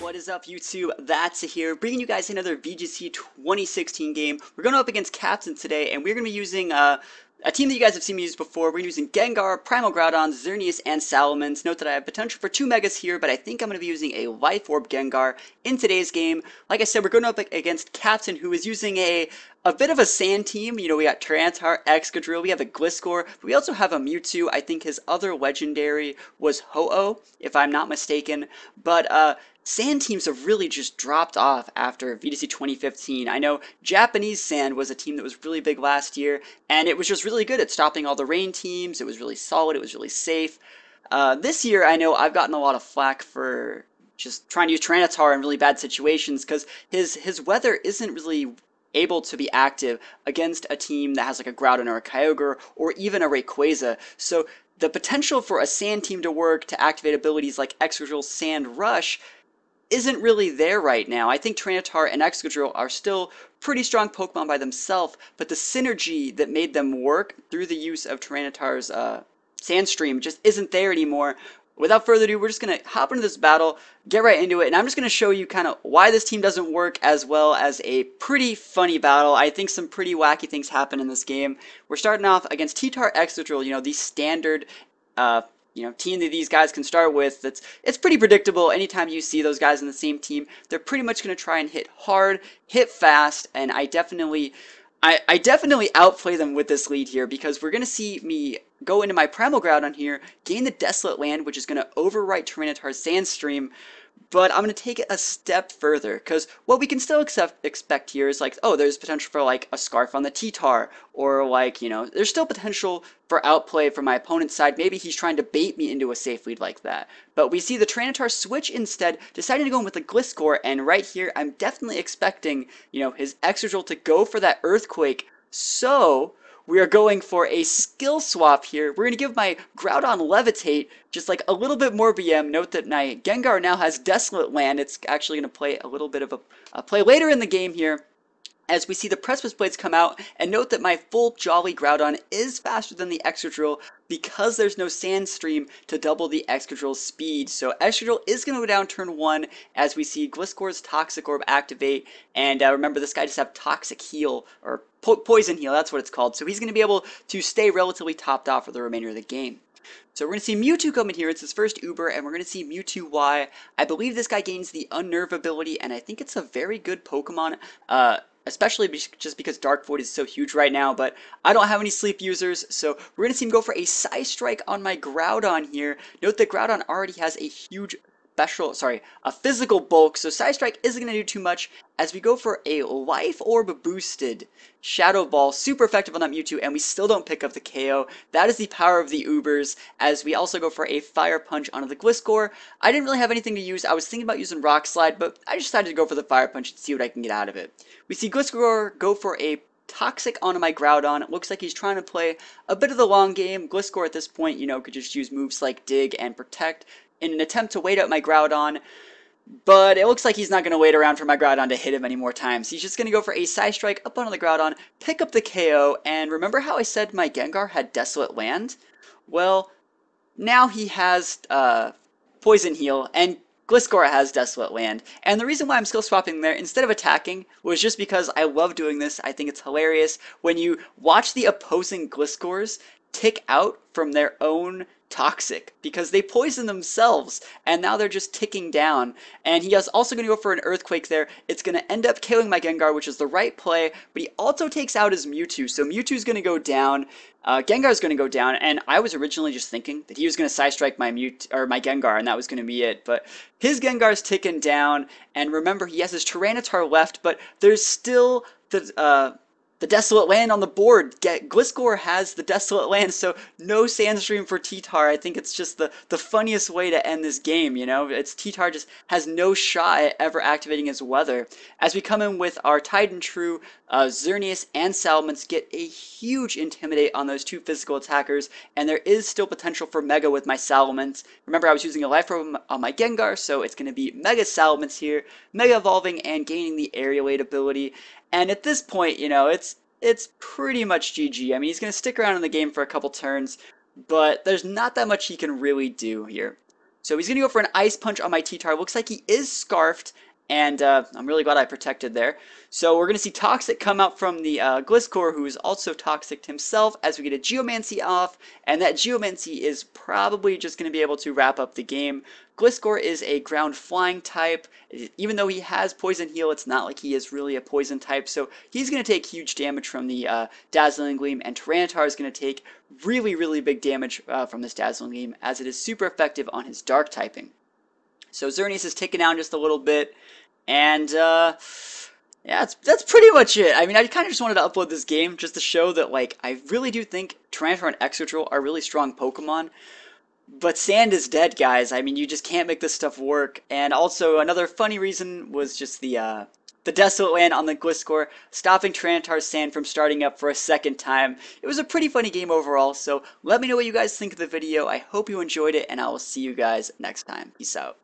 What is up, YouTube? That's here, bringing you guys another VGC 2016 game. We're going up against Captain today, and we're going to be using a team that you guys have seen me use before. We're going to be using Gengar, Primal Groudon, Xerneas, and Salamence. Note that I have potential for 2 Megas here, but I think I'm going to be using a Life Orb Gengar in today's game. Like I said, we're going up against Captain, who is using a bit of a sand team. You know, we got Tyranitar, Excadrill, we have a Gliscor, but we also have a Mewtwo. I think his other legendary was Ho-Oh, if I'm not mistaken. But sand teams have really just dropped off after VGC 2015. I know Japanese Sand was a team that was really big last year, and it was just really good at stopping all the rain teams. It was really solid, it was really safe. This year, I know I've gotten a lot of flack for just trying to use Tyranitar in really bad situations, because his weather isn't really able to be active against a team that has like a Groudon or a Kyogre or even a Rayquaza. So the potential for a sand team to work to activate abilities like Excadrill Sand Rush isn't really there right now. I think Tyranitar and Excadrill are still pretty strong Pokemon by themselves, but the synergy that made them work through the use of Tyranitar's Sandstream just isn't there anymore. Without further ado, we're just going to hop into this battle, get right into it, and I'm just going to show you kind of why this team doesn't work, as well as a pretty funny battle. I think some pretty wacky things happen in this game. We're starting off against T-Tar Excadrill, you know, the standard team that these guys can start with. It's pretty predictable. Anytime you see those guys in the same team, they're pretty much going to try and hit hard, hit fast, and I definitely outplay them with this lead here, because we're going to see me go into my Primal Groudon here, gain the Desolate Land, which is going to overwrite Tyranitar's Sandstream. But I'm going to take it a step further, because what we can still expect here is like, oh, there's potential for like a Scarf on the T-Tar, or like, you know, there's still potential for outplay from my opponent's side. Maybe he's trying to bait me into a safe lead like that. But we see the Tyranitar switch instead, deciding to go in with the Gliscor, and right here I'm definitely expecting, you know, his Excadrill to go for that Earthquake. So we are going for a skill swap here. We're going to give my Groudon Levitate just like a little bit more BM. Note that my Gengar now has Desolate Land. It's actually going to play a little bit of a play later in the game here, as we see the Precipice Blades come out, and note that my full Jolly Groudon is faster than the Excadrill because there's no Sandstream to double the Excadrill's speed. So Excadrill is going to go down turn 1, as we see Gliscor's Toxic Orb activate, and remember, this guy just have Toxic Heal, or Poison Heal, that's what it's called. So he's going to be able to stay relatively topped off for the remainder of the game. So we're going to see Mewtwo come in here. It's his first Uber, and we're going to see Mewtwo Y. I believe this guy gains the Unnerve ability, and I think it's a very good Pokemon, especially just because Dark Void is so huge right now, but I don't have any sleep users, so we're going to see him go for a Psy Strike on my Groudon here. Note that Groudon already has a huge a physical bulk, so Psy Strike isn't going to do too much, as we go for a Life Orb boosted Shadow Ball, super effective on that Mewtwo, and we still don't pick up the KO. That is the power of the Ubers, as we also go for a Fire Punch onto the Gliscor. I didn't really have anything to use. I was thinking about using Rock Slide, but I just decided to go for the Fire Punch and see what I can get out of it. We see Gliscor go for a Toxic onto my Groudon. It looks like he's trying to play a bit of the long game. Gliscor at this point, you know, could just use moves like Dig and Protect in an attempt to wait out my Groudon, but it looks like he's not going to wait around for my Groudon to hit him any more times. He's just going to go for a Psy Strike up onto the Groudon, pick up the KO, and remember how I said my Gengar had Desolate Land? Well, now he has Poison Heal, and Gliscor has Desolate Land. And the reason why I'm skill swapping there instead of attacking was just because I love doing this. I think it's hilarious when you watch the opposing Gliscors tick out from their own Toxic, because they poison themselves, and now they're just ticking down. And he is also going to go for an Earthquake there. It's going to end up killing my Gengar, which is the right play, but he also takes out his Mewtwo, so Mewtwo's going to go down, Gengar's going to go down, and I was originally just thinking that he was going to Psy Strike my Gengar, and that was going to be it, but his Gengar's ticking down, and remember, he has his Tyranitar left, but there's still the Desolate Land on the board. Gliscor has the Desolate Land, so no Sandstream for T-Tar. I think it's just the funniest way to end this game, you know? It's T-Tar just has no shot at ever activating his weather. As we come in with our Tide and True, Xerneas and Salamence get a huge Intimidate on those two physical attackers, and there is still potential for Mega with my Salamence. Remember, I was using a Life Orb on my Gengar, so it's going to be Mega Salamence here, Mega Evolving and gaining the Aerial Aid ability. And at this point, you know, it's pretty much GG. I mean, he's going to stick around in the game for a couple turns, but there's not that much he can really do here. So he's going to go for an Ice Punch on my T-Tar. Looks like he is Scarfed, and I'm really glad I protected there. So we're going to see Toxic come out from the Gliscor, who is also Toxic himself, as we get a Geomancy off, and that Geomancy is probably just going to be able to wrap up the game. Gliscor is a ground flying type. Even though he has Poison Heal, it's not like he is really a poison type, so he's going to take huge damage from the Dazzling Gleam, and Tyranitar is going to take really, really big damage from this Dazzling Gleam, as it is super effective on his dark typing. So Xerneas is taken down just a little bit, and yeah, that's pretty much it. I mean, I kind of just wanted to upload this game just to show that, like, I really do think Tyranitar and Excadrill are really strong Pokemon. But sand is dead, guys. I mean, you just can't make this stuff work. And also, another funny reason was just the Desolate Land on the Gliscor, stopping Tyranitar's sand from starting up for a second time. It was a pretty funny game overall, so let me know what you guys think of the video. I hope you enjoyed it, and I will see you guys next time. Peace out.